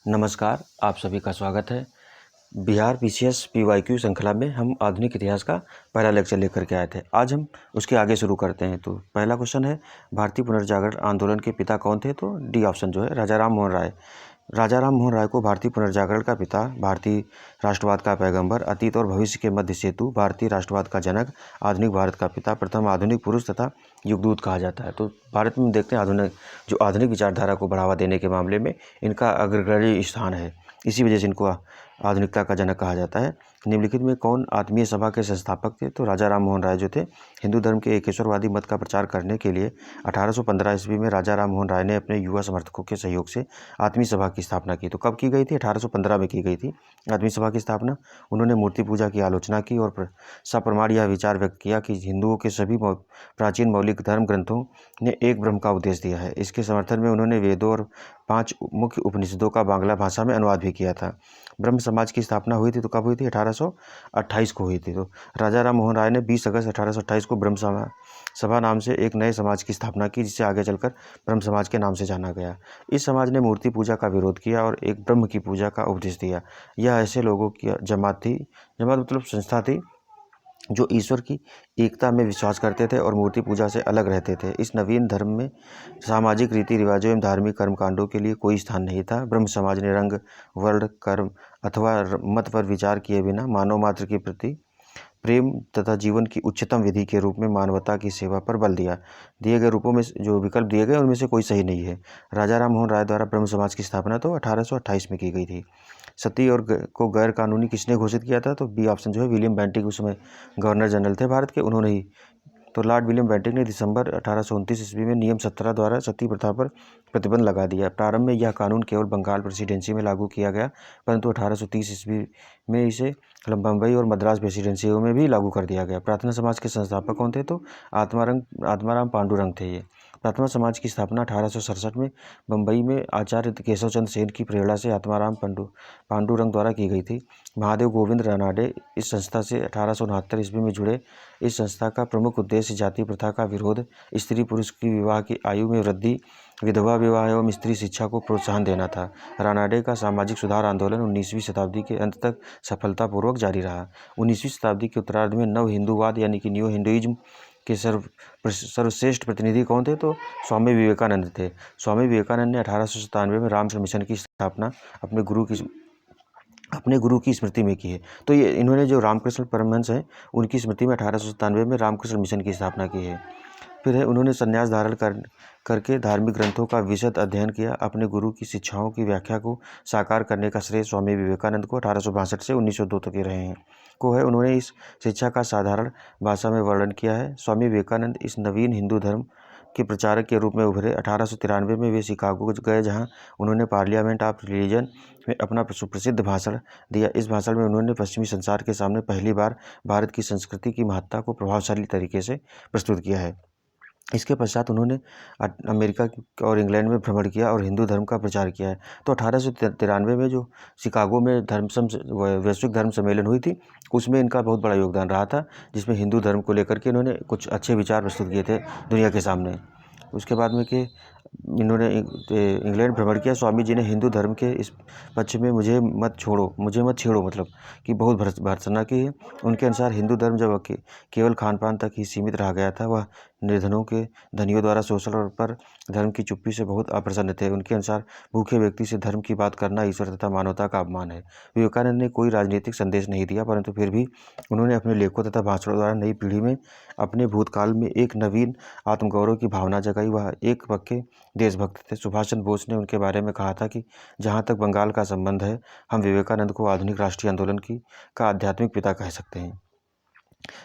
नमस्कार, आप सभी का स्वागत है। बिहार पीसीएस पीवाईक्यू श्रृंखला में हम आधुनिक इतिहास का पहला लेक्चर लेकर के आए थे। आज हम उसके आगे शुरू करते हैं। तो पहला क्वेश्चन है, भारतीय पुनर्जागरण आंदोलन के पिता कौन थे? तो डी ऑप्शन जो है राजा राम मोहन राय। राजा राम मोहन राय को भारतीय पुनर्जागरण का पिता, भारतीय राष्ट्रवाद का पैगंबर, अतीत और भविष्य के मध्य सेतु, भारतीय राष्ट्रवाद का जनक, आधुनिक भारत का पिता, प्रथम आधुनिक पुरुष तथा युगदूत कहा जाता है। तो भारत में देखते हैं आधुनिक विचारधारा को बढ़ावा देने के मामले में इनका अग्रणी स्थान है। इसी वजह से इनको आधुनिकता का जनक कहा जाता है। निम्नलिखित में कौन आत्मीय सभा के संस्थापक थे? तो राजा राम मोहन राय जो थे, हिंदू धर्म के एकेश्वरवादी मत का प्रचार करने के लिए 1815 ईस्वी में राजा राम मोहन राय ने अपने युवा समर्थकों के सहयोग से आत्मीय सभा की स्थापना की। तो कब की गई थी? 1815 में की गई थी आत्मीय सभा की स्थापना। उन्होंने मूर्ति पूजा की आलोचना की और सप्रमाण यह विचार व्यक्त किया कि हिंदुओं के सभी प्राचीन मौलिक धर्म ग्रंथों ने एक ब्रह्म का उपदेश दिया है। इसके समर्थन में उन्होंने वेदों और 5 मुख्य उपनिषदों का बांग्ला भाषा में अनुवाद भी किया था। ब्रह्म समाज की स्थापना हुई थी तो कब हुई थी? 1828 को हुई थी। तो राजा राम मोहन राय ने 20 अगस्त 1828 को ब्रह्म सभा नाम से एक नए समाज की स्थापना की, जिसे आगे चलकर ब्रह्म समाज के नाम से जाना गया। इस समाज ने मूर्ति पूजा का विरोध किया और एक ब्रह्म की पूजा का उपदेश दिया। यह ऐसे लोगों की जमात थी, जमात मतलब संस्था थी, जो ईश्वर की एकता में विश्वास करते थे और मूर्ति पूजा से अलग रहते थे। इस नवीन धर्म में सामाजिक रीति रिवाजों एवं धार्मिक कर्मकांडों के लिए कोई स्थान नहीं था। ब्रह्म समाज ने रंग, वर्ण, कर्म अथवा मत पर विचार किए बिना मानव मात्र के प्रति प्रेम तथा जीवन की उच्चतम विधि के रूप में मानवता की सेवा पर बल दिया। दिए गए रूपों में जो विकल्प दिए गए उनमें से कोई सही नहीं है। राजा राम मोहन राय द्वारा ब्रह्म समाज की स्थापना तो 1828 में की गई थी। सती और को गैर कानूनी किसने घोषित किया था? तो बी ऑप्शन जो है विलियम बेंटिक, उस समय गवर्नर जनरल थे भारत के, उन्होंने ही। तो लॉर्ड विलियम बेंटिक ने दिसंबर 1829 ईस्वी में नियम 17 द्वारा सती प्रथा पर प्रतिबंध लगा दिया। प्रारंभ में यह कानून केवल बंगाल प्रेसिडेंसी में लागू किया गया, परंतु 1830 ईस्वी में इसे बम्बई और मद्रास प्रेसिडेंसियों में भी लागू कर दिया गया। प्रार्थना समाज के संस्थापक कौन थे? तो आत्माराम पांडुरंग थे ये। प्रार्थना समाज की स्थापना 1867 में बम्बई में आचार्य केशव चंद्र सेन की प्रेरणा से आत्माराम पांडुरंग द्वारा की गई थी। महादेव गोविंद रानाडे इस संस्था से 1869 ईस्वी में जुड़े। इस संस्था का प्रमुख उद्देश्य जाति प्रथा का विरोध, स्त्री पुरुष की विवाह की आयु में वृद्धि, विधवा विवाह एवं स्त्री शिक्षा को प्रोत्साहन देना था। रानाडे का सामाजिक सुधार आंदोलन 19वीं शताब्दी के अंत तक सफलतापूर्वक जारी रहा। 19वीं शताब्दी के उत्तरार्ध में नव हिंदूवाद यानी कि न्यू हिंदुइज्म के सर्वश्रेष्ठ प्रतिनिधि कौन थे? तो स्वामी विवेकानंद थे। स्वामी विवेकानंद ने 1897 में रामकृष्ण मिशन की स्थापना अपने गुरु की स्मृति में की है। तो ये इन्होंने जो रामकृष्ण परमहंस हैं उनकी स्मृति में 1897 में रामकृष्ण मिशन की स्थापना की है। फिर है उन्होंने संन्यास धारण करके धार्मिक ग्रंथों का विशद अध्ययन किया। अपने गुरु की शिक्षाओं की व्याख्या को साकार करने का श्रेय स्वामी विवेकानंद को 1862 से 1902 तक के रहे हैं को है। उन्होंने इस शिक्षा का साधारण भाषा में वर्णन किया है। स्वामी विवेकानंद इस नवीन हिंदू धर्म के प्रचारक के रूप में उभरे। 1893 में वे शिकागो गए, जहां उन्होंने पार्लियामेंट ऑफ रिलीजन में अपना सुप्रसिद्ध भाषण दिया। इस भाषण में उन्होंने पश्चिमी संसार के सामने पहली बार भारत की संस्कृति की महत्ता को प्रभावशाली तरीके से प्रस्तुत किया है। इसके पश्चात उन्होंने अमेरिका और इंग्लैंड में भ्रमण किया और हिंदू धर्म का प्रचार किया है। तो 1893 में जो शिकागो में वैश्विक धर्म सम्मेलन हुई थी, उसमें इनका बहुत बड़ा योगदान रहा था, जिसमें हिंदू धर्म को लेकर के इन्होंने कुछ अच्छे विचार प्रस्तुत किए थे दुनिया के सामने। उसके बाद में कि इन्होंने इंग्लैंड भ्रमण किया। स्वामी जी ने हिंदू धर्म के इस पक्ष में मुझे मत छेड़ो मतलब कि बहुत भर्त्सना की है। उनके अनुसार हिंदू धर्म जब केवल खान पान तक ही सीमित रह गया था, वह निर्धनों के धनियों द्वारा शोषण और पर धर्म की चुप्पी से बहुत अप्रसन्न थे। उनके अनुसार भूखे व्यक्ति से धर्म की बात करना ईश्वर तथा मानवता का अपमान है। विवेकानंद ने कोई राजनीतिक संदेश नहीं दिया, परंतु फिर भी उन्होंने अपने लेखों तथा भाषणों द्वारा नई पीढ़ी में अपने भूतकाल में एक नवीन आत्मगौरव की भावना जगाई। वह एक पक्के देशभक्त थे। सुभाष चंद्र बोस ने उनके बारे में कहा था कि जहाँ तक बंगाल का संबंध है, हम विवेकानंद को आधुनिक राष्ट्रीय आंदोलन का आध्यात्मिक पिता कह सकते हैं।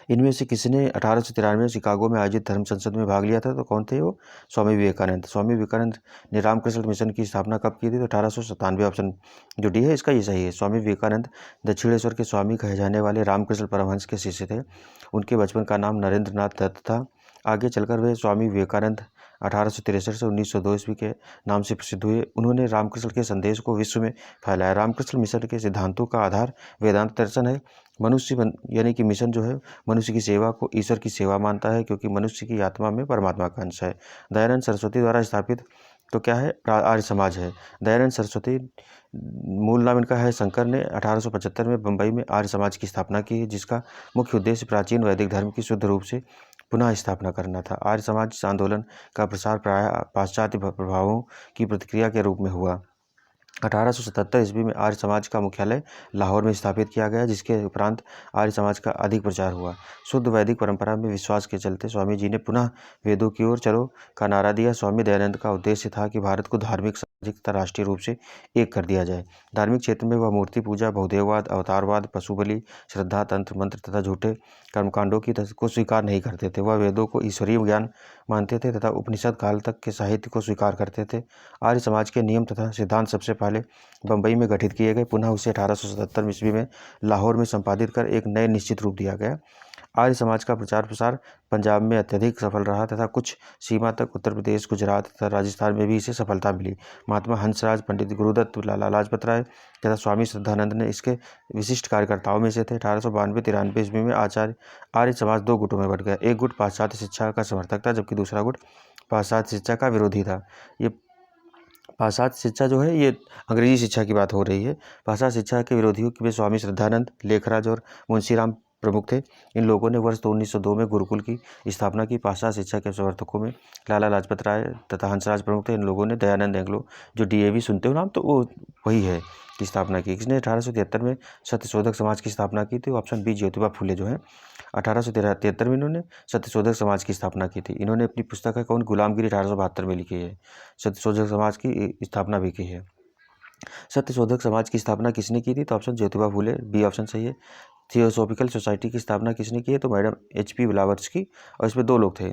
इनमें से किसने 1893 में शिकागो में आयोजित धर्म संसद में भाग लिया था? तो कौन थे वो? स्वामी विवेकानंद। स्वामी विवेकानंद ने रामकृष्ण मिशन की स्थापना कब की थी? तो 1897। ऑप्शन जो डी है इसका ये सही है। स्वामी विवेकानंद दक्षिणेश्वर के स्वामी कहे जाने वाले रामकृष्ण परमहंस के शिष्य थे। उनके बचपन का नाम नरेंद्र नाथ दत्त था। आगे चलकर वे स्वामी विवेकानंद 1863 से 1902 ईस्वी के नाम से प्रसिद्ध हुए। उन्होंने रामकृष्ण के संदेश को विश्व में फैलाया। रामकृष्ण मिशन के सिद्धांतों का आधार वेदांत दर्शन है। यानी कि मिशन जो है मनुष्य की सेवा को ईश्वर की सेवा मानता है, क्योंकि मनुष्य की आत्मा में परमात्मा का अंश है। दयानंद सरस्वती द्वारा स्थापित तो क्या है, आर्य समाज है। दयानंद सरस्वती, मूल नाम इनका है शंकर, ने 1875 में बम्बई में आर्य समाज की स्थापना की है, जिसका मुख्य उद्देश्य प्राचीन वैदिक धर्म की शुद्ध रूप से पुनः स्थापना करना था। आर्य समाज आंदोलन का प्रसार प्रायः पाश्चात्य प्रभावों की प्रतिक्रिया के रूप में हुआ। 1877 ईस्वी में आर्य समाज का मुख्यालय लाहौर में स्थापित किया गया, जिसके उपरांत आर्य समाज का अधिक प्रचार हुआ। शुद्ध वैदिक परंपरा में विश्वास के चलते स्वामी जी ने पुनः वेदों की ओर चलो का नारा दिया। स्वामी दयानंद का उद्देश्य था कि भारत को धार्मिक, सामाजिक तथा राष्ट्रीय रूप से एक कर दिया जाए। धार्मिक क्षेत्र में वह मूर्ति पूजा, बहुदेववाद, अवतारवाद, पशु बलि, श्रद्धा, तंत्र मंत्र तथा झूठे कर्मकांडों को स्वीकार नहीं करते थे। वह वेदों को ईश्वरीय ज्ञान मानते थे तथा उपनिषद काल तक के साहित्य को स्वीकार करते थे। आर्य समाज के नियम तथा सिद्धांत सबसे पहले बम्बई में गठित किए गए, पुनः उसे 1877 ईस्वी में लाहौर में संपादित कर एक नए निश्चित रूप दिया गया। आर्य समाज का प्रचार प्रसार पंजाब में अत्यधिक सफल रहा तथा कुछ सीमा तक उत्तर प्रदेश, गुजरात तथा राजस्थान में भी इसे सफलता मिली। महात्मा हंसराज, पंडित गुरुदत्त, लाला लाजपत राय तथा स्वामी श्रद्धानंद ने इसके विशिष्ट कार्यकर्ताओं में से थे। 1892-93 ईस्वी में आर्य समाज दो गुटों में बंट गया। एक गुट पाश्चात्य शिक्षा का समर्थक था, जबकि दूसरा गुट पाश्चात्य शिक्षा का विरोधी था। ये पाश्चात्य शिक्षा जो है, ये अंग्रेजी शिक्षा की बात हो रही है। पाश्चात्य शिक्षा के विरोधियों में स्वामी श्रद्धानंद, लेखराज और मुंशीराम प्रमुख थे। इन लोगों ने वर्ष 1902 में गुरुकुल की स्थापना की। पाश्चात्य शिक्षा के समर्थकों में लाला लाजपत राय तथा हंसराज प्रमुख थे। इन लोगों ने दयानंद एंग्लो, जो DAV सुनते हो नाम, तो वो वही है, की स्थापना की। इसने 1873 में सत्यशोधक समाज की स्थापना की थी। ऑप्शन बी, ज्योतिबा फूले जो है 1873 में इन्होंने सत्यशोधक समाज की स्थापना की थी। इन्होंने अपनी पुस्तक है कौन, गुलामगिरी 1872 में लिखी है। सत्यशोधक समाज की स्थापना भी की है। सत्यशोधक समाज की स्थापना किसने की थी, तो option Jyotiba Phule, B option सही है। थियोसॉफिकल सोसाइटी की स्थापना किसने की है, तो मैडम HP ब्लावर्सकी, और इसमें दो लोग थे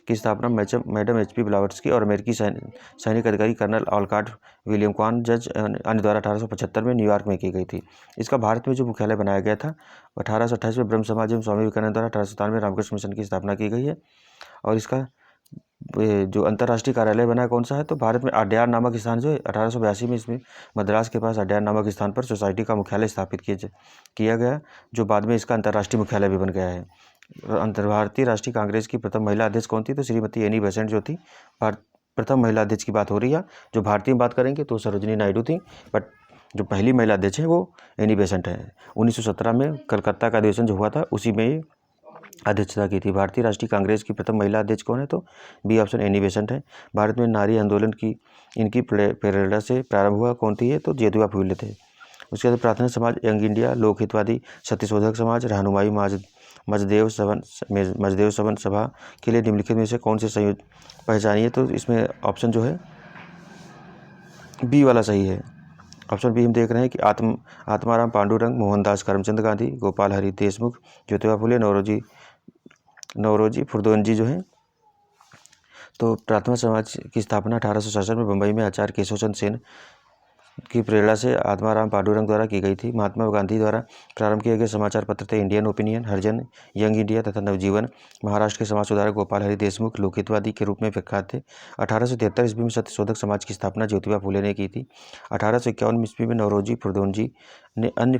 की स्थापना मैडम HP ब्लावर्सकी और अमेरिकी सैनिक अधिकारी कर्नल ऑलकॉट विलियम क्वान जज अन्य द्वारा 1875 में न्यूयॉर्क में की गई थी। इसका भारत में जो मुख्यालय बनाया गया था 1828 में ब्रह्म समाज एवं स्वामी विवेकानंद द्वारा 1897 में रामकृष्ण मिशन की स्थापना की गई है। और इसका जो अंतर्राष्ट्रीय कार्यालय बना है कौन सा है, तो भारत में अड्यार नामक स्थान जो है 1882 में इसमें मद्रास के पास अड्यार नामक स्थान पर सोसाइटी का मुख्यालय स्थापित किया गया, जो बाद में इसका अंतर्राष्ट्रीय मुख्यालय भी बन गया है। भारतीय राष्ट्रीय कांग्रेस की प्रथम महिला अध्यक्ष कौन थी, तो श्रीमती एनी बेसेंट जो थी प्रथम महिला अध्यक्ष की बात हो रही है। जो भारतीय में बात करेंगे तो सरोजिनी नायडू थी, बट जो पहली महिला अध्यक्ष है वो एनी बेसेंट है। 1917 में कलकत्ता का अधिवेशन जो हुआ था उसी में अध्यक्षता की थी। भारतीय राष्ट्रीय कांग्रेस की प्रथम महिला अध्यक्ष कौन है, तो बी ऑप्शन एनी बेसेंट है। भारत में नारी आंदोलन की इनकी प्रेरणा से प्रारंभ हुआ कौन थी, ये तो ज्योतिबा फूले थे। उसके बाद प्रार्थना समाज, यंग इंडिया, लोकहितवादी, सत्यशोधक समाज, रहनुमाई मजदेव सवन सभा के लिए निम्नलिखित में से कौन से संयुक्त पहचानिए, तो इसमें ऑप्शन जो है बी वाला सही है। ऑप्शन बी हम देख रहे हैं कि आत्माराम पांडुरंग, मोहनदास करमचंद गांधी, गोपाल हरि देशमुख, ज्योतिबा फुले, नौरोजी फुरदोंजी जो है। तो प्रार्थना समाज की स्थापना 1867 में बम्बई में आचार्य केशव चंद्र सेन की प्रेरणा से आत्माराम पांडुरंग द्वारा की गई थी। महात्मा गांधी द्वारा प्रारंभ किए गए समाचार पत्र थे इंडियन ओपिनियन, हरिजन, यंग इंडिया तथा नवजीवन। महाराष्ट्र के समाज सुधारक गोपाल हरि देशमुख लोकहितवादी के रूप में विख्यात थे। 1873 ईस्वी में सत्यशोधक समाज की स्थापना ज्योतिबा फुले ने की थी। 1851 ईस्वी में नौरोजी फुरदोंजी ने अन्य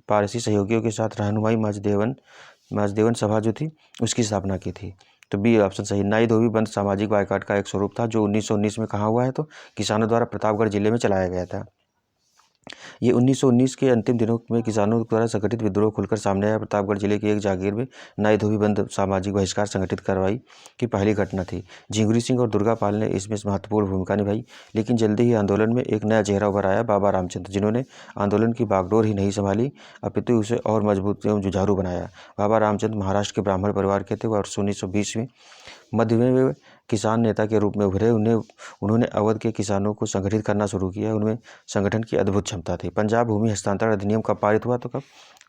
पारसी सहयोगियों के साथ रहनुमाई माजदेवन सभा जो थी उसकी स्थापना की थी। तो बी ऑप्शन सही। नाई धोबी बंद सामाजिक बायकॉट का एक स्वरूप था जो 1919 में कहाँ हुआ है, तो किसानों द्वारा प्रतापगढ़ जिले में चलाया गया था। ये 1919 के अंतिम दिनों में किसानों द्वारा संगठित विद्रोह खुलकर सामने आया। प्रतापगढ़ जिले की एक जागीर में नाई धोबी बंद सामाजिक बहिष्कार संगठित कार्रवाई की पहली घटना थी। झिंगुरी सिंह और दुर्गा पाल ने इसमें महत्वपूर्ण भूमिका निभाई, लेकिन जल्दी ही आंदोलन में एक नया चेहरा उभर आया, बाबा रामचंद्र, जिन्होंने आंदोलन की बागडोर ही नहीं संभाली अपितु उसे और मजबूत एवं जुझारू बनाया। बाबा रामचंद्र महाराष्ट्र के ब्राह्मण परिवार के थे। वर्ष 1920 में मध्य में वे किसान नेता के रूप में उभरे। उन्होंने अवध के किसानों को संगठित करना शुरू किया। उनमें संगठन की अद्भुत क्षमता थी। पंजाब भूमि हस्तांतरण अधिनियम कब पारित हुआ, तो कब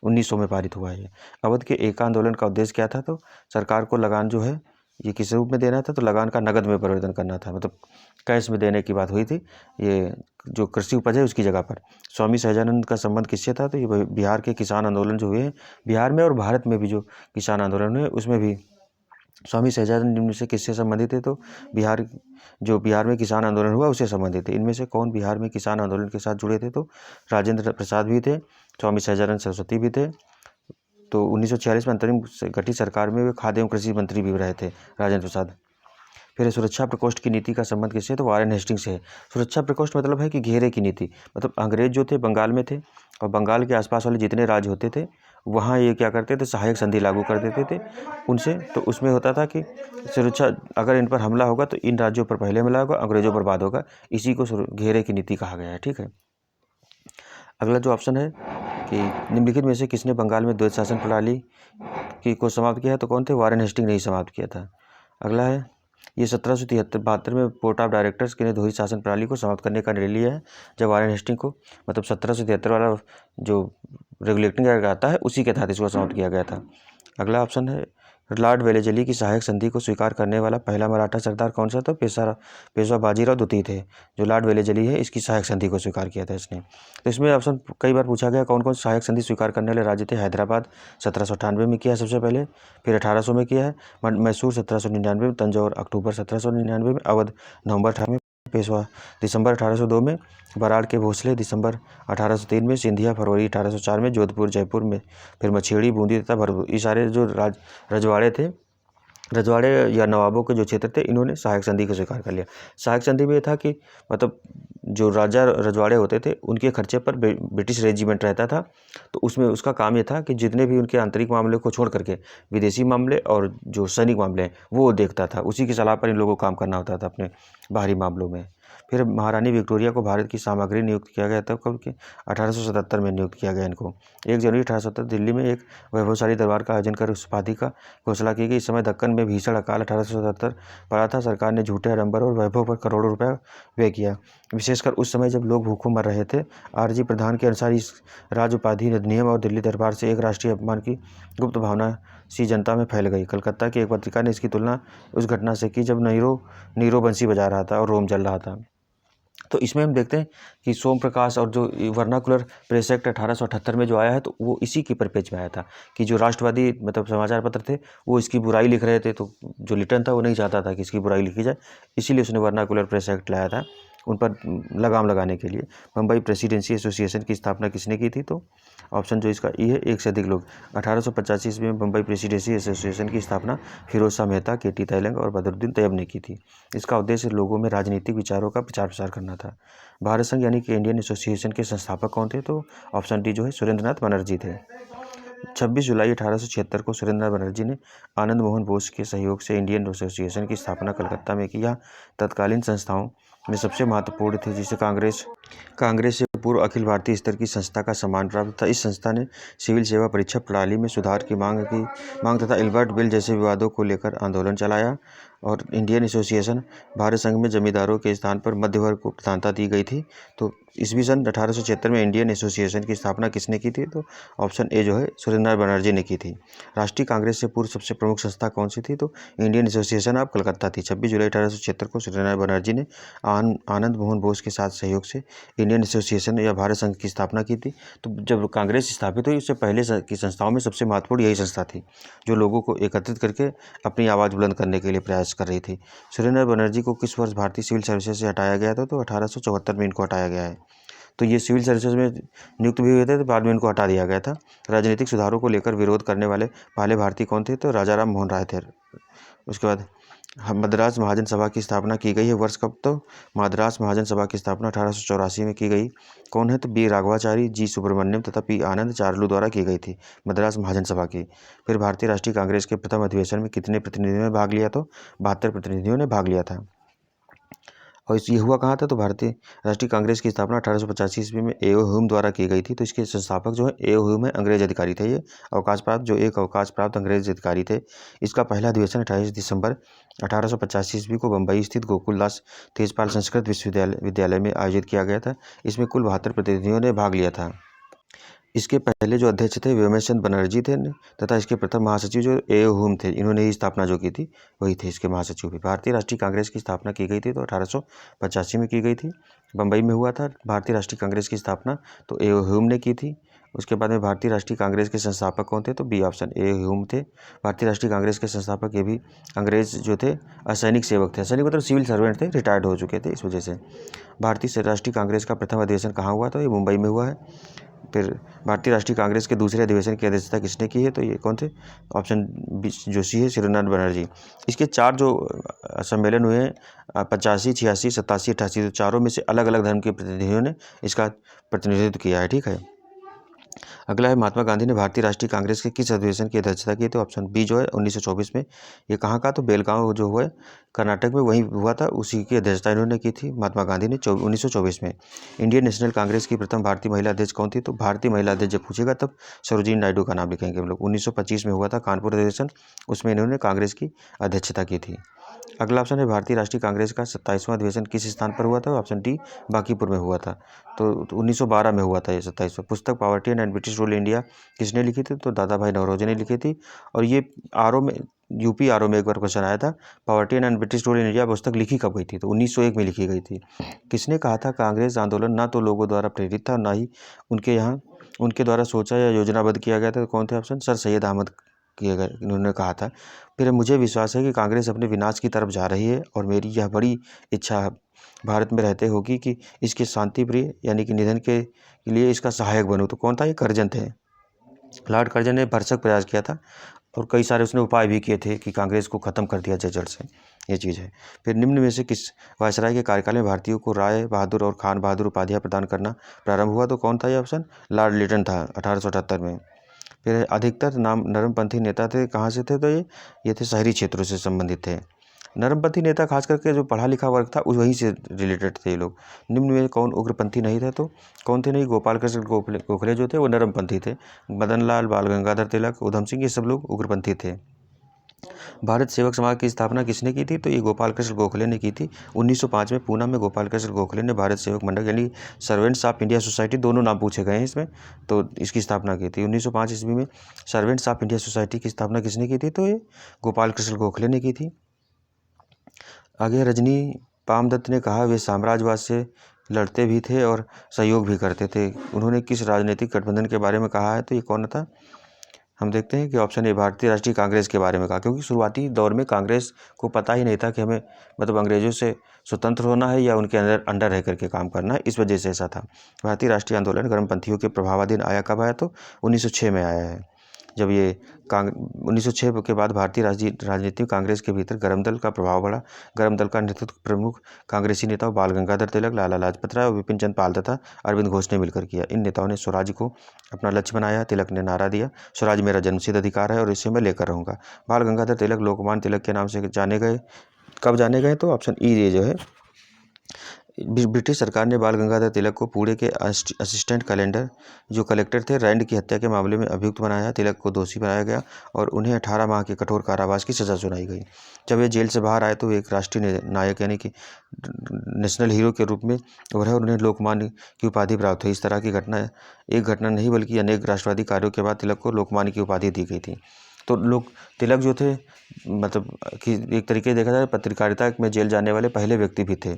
1900 में पारित हुआ है। अवध के एका आंदोलन का उद्देश्य क्या था, तो सरकार को लगान जो है ये किस रूप में देना था, तो लगान का नगद में परिवर्तन करना था, मतलब कैश में देने की बात हुई थी। ये जो कृषि उपज है उसकी जगह पर। स्वामी सहजानंद का संबंध किससे था, तो ये बिहार के किसान आंदोलन जो हुए हैं, बिहार में और भारत में भी जो किसान आंदोलन हुए उसमें भी स्वामी सहजानंद से किससे संबंधित है, तो बिहार में किसान आंदोलन हुआ उससे संबंधित थे। इनमें से कौन बिहार में किसान आंदोलन के साथ जुड़े थे, तो राजेंद्र प्रसाद भी थे, स्वामी सहजानंद सरस्वती भी थे। तो 1946 में अंतरिम गठित सरकार में वे खाद्य एवं कृषि मंत्री भी रहे थे राजेंद्र प्रसाद। फिर सुरक्षा प्रकोष्ठ की नीति का संबंध किससे, तो वारेन हेस्टिंग्स से है। सुरक्षा प्रकोष्ठ मतलब है कि घेरे की नीति, मतलब अंग्रेज जो थे बंगाल में थे और बंगाल के आसपास वाले जितने राज्य होते थे वहाँ ये क्या करते थे, सहायक संधि लागू कर देते थे उनसे। तो उसमें होता था कि सुरक्षा, अगर इन पर हमला होगा तो इन राज्यों पर पहले हमला होगा, अंग्रेजों पर बाद होगा। इसी को घेरे की नीति कहा गया है। ठीक है, अगला जो ऑप्शन है कि निम्नलिखित में से किसने बंगाल में द्वैत शासन प्रणाली को समाप्त किया है, तो कौन थे, वारेन हेस्टिंग ने ही समाप्त किया था। अगला है, ये 1773 में बोर्ड ऑफ डायरेक्टर्स ने दोहरी शासन प्रणाली को समाप्त करने का निर्णय लिया है, जब वारेन हेस्टिंग को, मतलब 1773 वाला जो रेगुलेटिंग एक्ट आता है उसी के तहत इसको समाप्त किया गया था। अगला ऑप्शन है, लॉर्ड वेलेजली की सहायक संधि को स्वीकार करने वाला पहला मराठा सरदार कौन सा था, पेशवा बाजीराव द्वितीय थे। जो लॉर्ड वेलेजली है इसकी सहायक संधि को स्वीकार किया था इसने। तो इसमें ऑप्शन कई बार पूछा गया कौन कौन सहायक संधि स्वीकार करने वाले राज्य थे। हैदराबाद 1798 में किया है सबसे पहले, फिर 1800 में किया है, मैसूर 1799 में, तंजौर अक्टूबर 1799 में, अवध नवंबर 18 में, पेशवा दिसंबर 1802 में, बराड़ के भोसले दिसंबर 1803 में, सिंधिया फरवरी 1804 में, जोधपुर जयपुर में, फिर मछेड़ी बूंदी तथा भरतपुर, ये सारे जो रजवाड़े थे, रजवाड़े या नवाबों के जो क्षेत्र थे, इन्होंने सहायक संधि को स्वीकार कर लिया। सहायक संधि में था कि मतलब जो राजा रजवाड़े होते थे उनके खर्चे पर ब्रिटिश रेजिमेंट रहता था, तो उसमें उसका काम ये था कि जितने भी उनके आंतरिक मामले को छोड़ करके विदेशी मामले और जो सैनिक मामले हैं वो देखता था, उसी की सलाह पर इन लोगों को काम करना होता था अपने बाहरी मामलों में। फिर महारानी विक्टोरिया को भारत की सामग्री नियुक्त किया गया था, कब के 1877 में नियुक्त किया गया इनको। 1 जनवरी 1870 दिल्ली में एक वैभवशाली दरबार का आयोजन कर उस उपाधि का घोषणा की गई। इस समय दक्कन में भीषण अकाल 1877 पड़ा था। सरकार ने झूठे आडंबर और वैभव पर करोड़ों रुपए व्यय किया, विशेषकर उस समय जब लोग भूखों मर रहे थे। आरजी प्रधान के अनुसार इस राज उपाधि अधिनियम और दिल्ली दरबार से एक राष्ट्रीय अपमान की गुप्त भावना सी जनता में फैल गई। कलकत्ता की एक पत्रिका ने इसकी तुलना उस घटना से की जब नीरो बंसी बजा रहा था और रोम जल रहा था। तो इसमें हम देखते हैं कि सोम प्रकाश और जो वर्नाकुलर प्रेस एक्ट 1878 में जो आया है, तो वो इसी के परिपेक्ष में आया था कि जो राष्ट्रवादी मतलब समाचार पत्र थे वो इसकी बुराई लिख रहे थे, तो जो लिटन था वो नहीं चाहता था कि इसकी बुराई लिखी जाए, इसीलिए उसने वर्नाकुलर प्रेस एक्ट लाया था उन पर लगाम लगाने के लिए। मुंबई प्रेसिडेंसी एसोसिएशन की स्थापना किसने की थी, तो ऑप्शन जो इसका ई है, एक से अधिक लोग। 1885 ईस्वी में मुंबई प्रेसिडेंसी एसोसिएशन की स्थापना फिरोज शाह मेहता, केटी तैलंग और बदरुद्दीन तैयब ने की थी। इसका उद्देश्य लोगों में राजनीतिक विचारों का प्रचार प्रसार करना था। भारत संघ यानी कि इंडियन एसोसिएशन के संस्थापक कौन थे, तो ऑप्शन डी जो है सुरेंद्रनाथ बनर्जी थे। 26 जुलाई 1876 को सुरेंद्रनाथ बनर्जी ने आनंद मोहन बोस के सहयोग से इंडियन एसोसिएशन की स्थापना कलकत्ता में की। यह तत्कालीन संस्थाओं में सबसे महत्वपूर्ण थी, जिसे कांग्रेस से पूर्व अखिल भारतीय स्तर की संस्था का सम्मान प्राप्त था। इस संस्था ने सिविल सेवा परीक्षा प्रणाली में सुधार की मांग तथा इल्बर्ट बिल जैसे विवादों को लेकर आंदोलन चलाया। और इंडियन एसोसिएशन भारत संघ में जमींदारों के स्थान पर मध्य वर्ग को प्रधानता दी गई थी। तो ईस्वी सन 1876 में इंडियन एसोसिएशन की स्थापना किसने की थी, तो ऑप्शन ए जो है सुरेंद्रनाथ बनर्जी ने की थी। राष्ट्रीय कांग्रेस से पूर्व सबसे प्रमुख संस्था कौन सी थी, तो इंडियन एसोसिएशन ऑफ कलकत्ता थी। 26 जुलाई 1876 को सुरेंद्रनाथ बनर्जी ने आनंद मोहन बोस के साथ सहयोग से इंडियन एसोसिएशन या भारत संघ की स्थापना की थी। तो जब कांग्रेस स्थापित हुई उससे पहले की संस्थाओं में सबसे महत्वपूर्ण यही संस्था थी, जो लोगों को एकत्रित करके अपनी आवाज़ बुलंद करने के लिए प्रयास कर रही थी। सुरेंद्रनाथ बनर्जी को किस वर्ष भारतीय सिविल सर्विसेज से हटाया गया था, तो 1874 में इनको हटाया गया है। तो ये सिविल सर्विसेज में नियुक्त भी हुए थे, तो बाद में इनको हटा दिया गया था। राजनीतिक सुधारों को लेकर विरोध करने वाले पहले भारतीय कौन थे, तो राजा राम मोहन राय थे। उसके बाद मद्रास महाजन सभा की स्थापना की गई है, वर्ष कब, तो मद्रास महाजन सभा की स्थापना 1884 में की गई। कौन है, तो बी राघवाचारी, जी सुब्रमण्यम तथा पी आनंद चार्लू द्वारा की गई थी मद्रास महाजन सभा की। फिर भारतीय राष्ट्रीय कांग्रेस के प्रथम अधिवेशन में कितने प्रतिनिधियों ने भाग लिया, तो 72 प्रतिनिधियों ने भाग लिया था। और ये हुआ कहाँ था, तो भारतीय राष्ट्रीय कांग्रेस की स्थापना 1885 ईस्वी में ए ओ ह्यूम द्वारा की गई थी। तो इसके संस्थापक जो है ए ओ ह्यूम है, अंग्रेज अधिकारी थे। ये अवकाश प्राप्त अंग्रेज अधिकारी थे। इसका पहला अधिवेशन 28 दिसंबर 1885 ईस्वी को बम्बई स्थित गोकुलदास तेजपाल संस्कृत विश्वविद्यालय में आयोजित किया गया था। इसमें कुल 72 प्रतिनिधियों ने भाग लिया था। इसके पहले जो अध्यक्ष थे व्योमेश बनर्जी थे तथा इसके प्रथम महासचिव जो ए ओ ह्यूम थे, इन्होंने ही स्थापना जो की थी वही थे इसके महासचिव भी। भारतीय राष्ट्रीय कांग्रेस की स्थापना की गई थी, तो 1885 में की गई थी, बम्बई में हुआ था भारतीय राष्ट्रीय कांग्रेस की स्थापना, तो ए ओ ह्यूम ने की थी। उसके बाद में भारतीय राष्ट्रीय कांग्रेस के संस्थापक कौन थे, तो बी ऑप्शन ए ह्यूम थे। भारतीय राष्ट्रीय कांग्रेस के संस्थापक ये भी अंग्रेज जो थे असैनिक सेवक थे। असैनिक मतलब सिविल सर्वेंट थे, रिटायर्ड हो चुके थे इस वजह से। भारतीय राष्ट्रीय कांग्रेस का प्रथम अधिवेशन कहाँ हुआ था, ये मुंबई में हुआ है। फिर भारतीय राष्ट्रीय कांग्रेस के दूसरे अधिवेशन की अध्यक्षता किसने की है? तो ये कौन थे? ऑप्शन बी जो सी है, शिरोनाथ बनर्जी। इसके 4 जो सम्मेलन हुए हैं 85, 86, 87, 88, तो चारों में से अलग अलग धर्म के प्रतिनिधियों ने इसका प्रतिनिधित्व किया है। ठीक है। अगला है, महात्मा गांधी ने भारतीय राष्ट्रीय कांग्रेस के किस अधिवेशन की अध्यक्षता की? तो ऑप्शन बी जो है 1924 में। ये कहाँ का? तो बेलगांव जो हुआ है कर्नाटक में, वहीं हुआ था, उसी की अध्यक्षता इन्होंने की थी महात्मा गांधी ने 1924 में। इंडियन नेशनल कांग्रेस की प्रथम भारतीय महिला अध्यक्ष कौन थी? तो भारतीय महिला अध्यक्ष जब पूछेगा तब सरोजिनी नायडू का नाम लिखेंगे हम लोग। 1925 में हुआ था कानपुर अधिवेशन, उसमें इन्होंने कांग्रेस की अध्यक्षता की थी। अगला ऑप्शन है, भारतीय राष्ट्रीय कांग्रेस का 27वां अधिवेशन किस स्थान पर हुआ था? ऑप्शन डी बांकीपुर में हुआ था। तो 1912 में हुआ था ये 27वां। पुस्तक poverty and British rule India किसने लिखी थी? तो दादा भाई नौरोजी ने लिखी थी। और ये आरओ में, यूपी आरओ में एक बार क्वेश्चन आया था, poverty and British rule India पुस्तक लिखी कब गई थी? तो 1901 में लिखी गई थी। किसने कहा था कांग्रेस आंदोलन ना तो लोगों द्वारा प्रेरित था, ना ही उनके द्वारा सोचा या योजनाबद्ध किया गया था? तो कौन थे ऑप्शन? सर सैयद अहमद किए गए, इन्होंने कहा था। फिर मुझे विश्वास है कि कांग्रेस अपने विनाश की तरफ जा रही है और मेरी यह बड़ी इच्छा भारत में रहते होगी कि इसके शांति प्रिय यानी कि निधन के लिए इसका सहायक बनूं। तो कौन था? ये करजन थे। लॉर्ड कर्जन ने भरसक प्रयास किया था और कई सारे उसने उपाय भी किए थे कि कांग्रेस को ख़त्म कर दिया जाए जड़ से, ये चीज़ है। फिर निम्न में से किस वायसराय के कार्यकाल में भारतीयों को राय बहादुर और खान बहादुर उपाधियाँ प्रदान करना प्रारंभ हुआ? तो कौन था ये ऑप्शन? लॉर्ड लिटन था 1878 में। फिर अधिकतर नाम नरमपंथी नेता थे, कहाँ से थे? तो ये थे शहरी क्षेत्रों से संबंधित थे। नरमपंथी नेता खास करके जो पढ़ा लिखा वर्ग था वहीं से रिलेटेड थे ये लोग। निम्न में कौन उग्रपंथी नहीं था? तो कौन थे? नहीं, गोपाल कृष्ण गोखले जो थे वो नरमपंथी थे। मदन लाल, बाल गंगाधर तिलक, उधम सिंह, ये सब लोग उग्रपंथी थे। भारत सेवक समाज की स्थापना किसने की थी? तो ये गोपाल कृष्ण गोखले ने की थी। 1905 में पूना में गोपाल कृष्ण गोखले ने भारत सेवक मंडल यानी सर्वेंट्स ऑफ इंडिया सोसाइटी, दोनों नाम पूछे गए हैं इसमें, तो इसकी स्थापना की थी 1905 ईस्वी में। सर्वेंट्स ऑफ इंडिया सोसाइटी की स्थापना किसने की थी? तो ये गोपाल कृष्ण गोखले ने की थी। आगे रजनी पामदत्त ने कहा वे साम्राज्यवाद से लड़ते भी थे और सहयोग भी करते थे। उन्होंने किस राजनीतिक गठबंधन के बारे में कहा है? तो ये कौन था? हम देखते हैं कि ऑप्शन ए भारतीय राष्ट्रीय कांग्रेस के बारे में कहा, क्योंकि शुरुआती दौर में कांग्रेस को पता ही नहीं था कि हमें मतलब अंग्रेजों से स्वतंत्र होना है या उनके अंडर रह करके काम करना है, इस वजह से ऐसा था। भारतीय राष्ट्रीय आंदोलन गर्मपंथियों के प्रभावाधीन आया कब आया? तो 1906 में आया है, जब ये 1906 के बाद भारतीय राजनीति में कांग्रेस के भीतर गर्म दल का प्रभाव बढ़ा। गर्म दल का नेतृत्व प्रमुख कांग्रेसी नेताओं बाल गंगाधर तिलक, लाला लाजपत राय और विपिन चंद्र पाल तथा अरविंद घोष ने मिलकर किया। इन नेताओं ने स्वराज को अपना लक्ष्य बनाया। तिलक ने नारा दिया, स्वराज मेरा जन्मसिद्ध अधिकार है और इसे मैं लेकर रहूँगा। बाल गंगाधर तिलक लोकमान्य तिलक के नाम से जाने गए। कब जाने गए? तो ऑप्शन ई ये जो है, ब्रिटिश सरकार ने बाल गंगाधर तिलक को पुणे के असिस्टेंट जो कलेक्टर थे रैंड की हत्या के मामले में अभियुक्त बनाया। तिलक को दोषी बनाया गया और उन्हें 18 माह के कठोर कारावास की सज़ा सुनाई गई। जब वे जेल से बाहर आए तो वे एक राष्ट्रीय नायक यानी कि नेशनल हीरो के रूप में उभरे और उन्हें लोकमान्य की उपाधि प्राप्त हुई। इस तरह की घटना एक घटना नहीं बल्कि अनेक राष्ट्रवादी कार्यों के बाद तिलक को लोकमान्य की उपाधि दी गई थी। तो लोग तिलक जो थे मतलब कि एक तरीके से देखा जाए पत्रकारिता में जेल जाने वाले पहले व्यक्ति भी थे।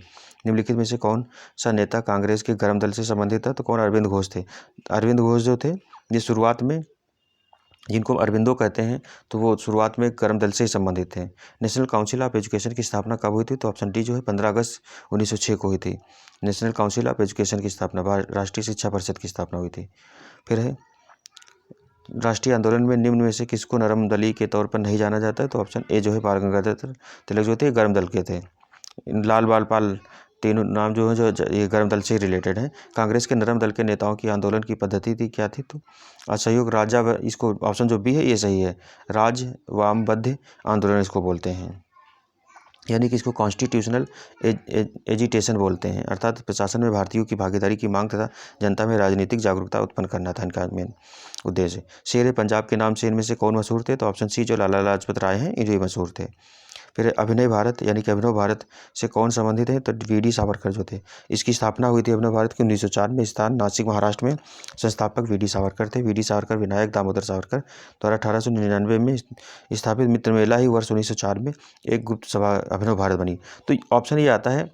निम्नलिखित में से कौन सा नेता कांग्रेस के गर्म दल से संबंधित था? तो कौन? अरविंद घोष थे। अरविंद घोष जो थे ये शुरुआत में, जिनको अरविंदो कहते हैं, तो वो शुरुआत में गर्म दल से ही संबंधित थे। नेशनल काउंसिल ऑफ एजुकेशन की स्थापना कब हुई थी? तो ऑप्शन डी जो है 15 अगस्त 1906 को हुई थी। नेशनल काउंसिल ऑफ एजुकेशन की स्थापना, राष्ट्रीय शिक्षा परिषद की स्थापना हुई थी। फिर है राष्ट्रीय आंदोलन में निम्न में से किसको नरम दली के तौर पर नहीं जाना जाता है? तो ऑप्शन ए जो है बाल गंगाधर तिलक जो थे गर्म दल के थे। लाल बाल पाल तीनों नाम जो है जो ये गर्म दल से रिलेटेड है। कांग्रेस के नरम दल के नेताओं की आंदोलन की पद्धति थी क्या थी? तो असहयोग राजा, इसको ऑप्शन जो बी है ये सही है, राजवामबद्ध आंदोलन इसको बोलते हैं, यानी कि इसको कॉन्स्टिट्यूशनल एजिटेशन बोलते हैं, अर्थात प्रशासन में भारतीयों की भागीदारी की मांग तथा जनता में राजनीतिक जागरूकता उत्पन्न करना था इनका मेन उद्देश्य। शेर पंजाब के नाम से इनमें से कौन मशहूर थे? तो ऑप्शन सी जो लाला लाजपत राय हैं ये मशहूर थे। फिर अभिनय भारत यानी कि अभिनव भारत से कौन संबंधित है? तो वीडी सावरकर जो थे, इसकी स्थापना हुई थी अभिनव भारत की 1904 में। स्थान नासिक महाराष्ट्र में। संस्थापक वीडी सावरकर थे। वीडी सावरकर विनायक दामोदर सावरकर द्वारा 1899 में स्थापित मित्र मेला ही वर्ष 1904 में एक गुप्त सभा अभिनव भारत बनी। तो ऑप्शन ये आता है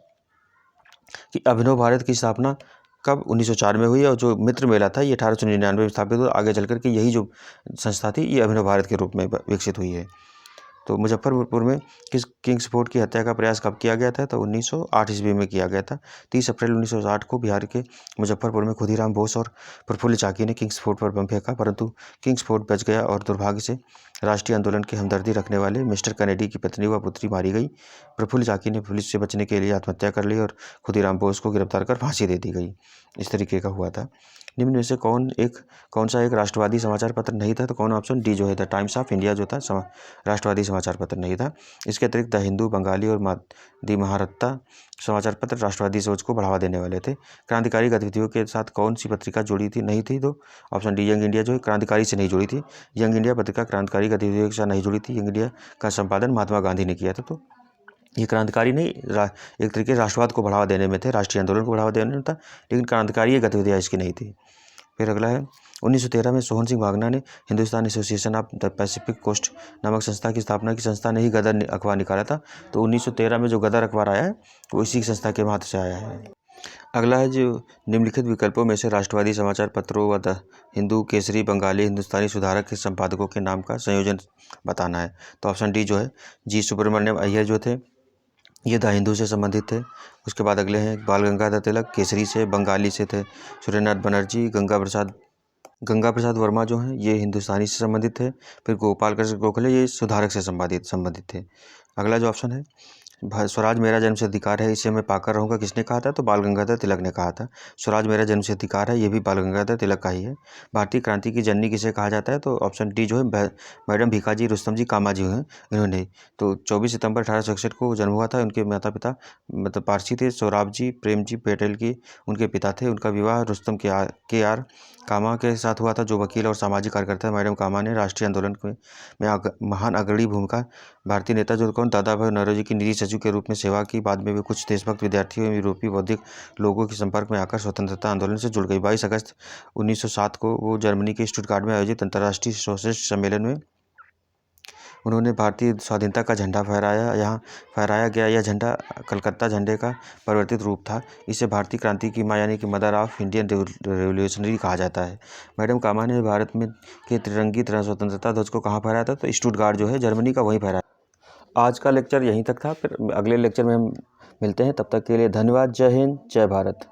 कि अभिनव भारत की स्थापना कब 1904 में हुई और जो मित्र मेला था ये 1899 में स्थापित हुआ। आगे चल कर के यही जो संस्था थी ये अभिनव भारत के रूप में विकसित हुई है। तो मुजफ्फरपुर में किंग्सफोर्ड की हत्या का प्रयास कब किया गया था? तो 1908 ईस्वी में किया गया था। 30 अप्रैल 1908 को बिहार के मुजफ्फरपुर में खुदीराम बोस और प्रफुल्ल चाकी ने किंग्सफोर्ड पर बम फेंका, परंतु किंग्सफोर्ड बच गया और दुर्भाग्य से राष्ट्रीय आंदोलन की हमदर्दी रखने वाले मिस्टर कैनेडी की पत्नी व पुत्री मारी गई। प्रफुल्ल चाकी ने पुलिस से बचने के लिए आत्महत्या कर ली और खुदीराम बोस को गिरफ्तार कर फांसी दे दी गई। इस तरीके का हुआ था। निम्न में से कौन सा एक राष्ट्रवादी समाचार पत्र नहीं था? तो कौन ऑप्शन डी जो है द टाइम्स ऑफ इंडिया जो था राष्ट्रवादी समाचार पत्र नहीं था। इसके अतिरिक्त द हिंदू, बंगाली और दी महारत्ता समाचार पत्र राष्ट्रवादी सोच को बढ़ावा देने वाले थे। क्रांतिकारी गतिविधियों के साथ कौन सी पत्रिका जुड़ी थी? नहीं थी। तो ऑप्शन डी यंग इंडिया जो है क्रांतिकारी से नहीं जुड़ी थी। यंग इंडिया पत्रिका क्रांतिकारी गतिविधियों के साथ नहीं जुड़ी थी। यंग इंडिया का संपादन महात्मा गांधी ने किया था। तो ये क्रांतिकारी नहीं, एक तरीके राष्ट्रवाद को बढ़ावा देने में थे, राष्ट्रीय आंदोलन को बढ़ावा देने में था, लेकिन क्रांतिकारी गतिविधियाँ इसकी नहीं थी। फिर अगला है 1913 में सोहन सिंह भागना ने Hindustan Association of the Pacific Coast नामक संस्था की स्थापना की। संस्था ने ही गदर अखबार निकाला था। तो 1913 में जो गदर अखबार आया है वो इसी संस्था के माध्यम से आया है। अगला है जो निम्नलिखित विकल्पों में से राष्ट्रवादी समाचार पत्रों व द हिंदू, केसरी, बंगाली, हिंदुस्तानी सुधारक के संपादकों के नाम का संयोजन बताना है। तो ऑप्शन डी जो है जी सुब्रमण्यम अय्यर जो थे, ये द हिंदू से संबंधित थे। उसके बाद अगले हैं बाल गंगाधर तिलक, केसरी से, बंगाली से थे सूर्यनाथ बनर्जी। गंगा प्रसाद वर्मा जो हैं ये हिंदुस्तानी से संबंधित थे। फिर गोपाल कृष्ण गोखले ये सुधारक से संबंधित थे। अगला जो ऑप्शन है स्वराज मेरा जन्म से अधिकार है, इसे मैं पाकर रहूँगा, किसने कहा था? तो बाल गंगाधर तिलक ने कहा था। स्वराज मेरा जन्म से अधिकार है, ये भी बाल गंगाधर तिलक का ही है। भारतीय क्रांति की जननी किसे कहा जाता है? तो ऑप्शन डी जो है मैडम भीखाजी रुस्तम जी कामा जी हैं इन्होंने। तो 24 सितंबर 1861 को जन्म हुआ था। उनके माता पिता मतलब पारसी थे। सोराब जी प्रेम जी पटेल की उनके पिता थे। उनका विवाह रुस्तम के आर कामा के साथ हुआ था, जो वकील और सामाजिक कार्यकर्ता। मैडम कामा ने राष्ट्रीय आंदोलन में महान अग्रणी भूमिका, भारतीय नेता जो कौन दादा भाई नौरोजी की निजी सचिव के रूप में सेवा की। बाद में वे कुछ देशभक्त विद्यार्थियों एवं यूरोपीय बौद्धिक लोगों के संपर्क में आकर स्वतंत्रता आंदोलन से जुड़ गई। 22 अगस्त 1907 को वो जर्मनी के स्टुटगार्ट में आयोजित अंतर्राष्ट्रीय सोशलिस्ट सम्मेलन में उन्होंने भारतीय स्वाधीनता का झंडा फहराया। यहाँ फहराया गया यह झंडा कलकत्ता झंडे का परिवर्तित रूप था। इसे भारतीय क्रांति की माँ यानी कि मदर ऑफ इंडियन रेवोल्यूशनरी कहा जाता है। मैडम कामा ने भारत में के त्रिरंगी स्वतंत्रता ध्वज को कहाँ फहराया था? तो स्टुटगार्ट जो है जर्मनी का वहीं फहराया। आज का लेक्चर यहीं तक था। फिर अगले लेक्चर में हम मिलते हैं। तब तक के लिए धन्यवाद। जय हिंद, जय भारत।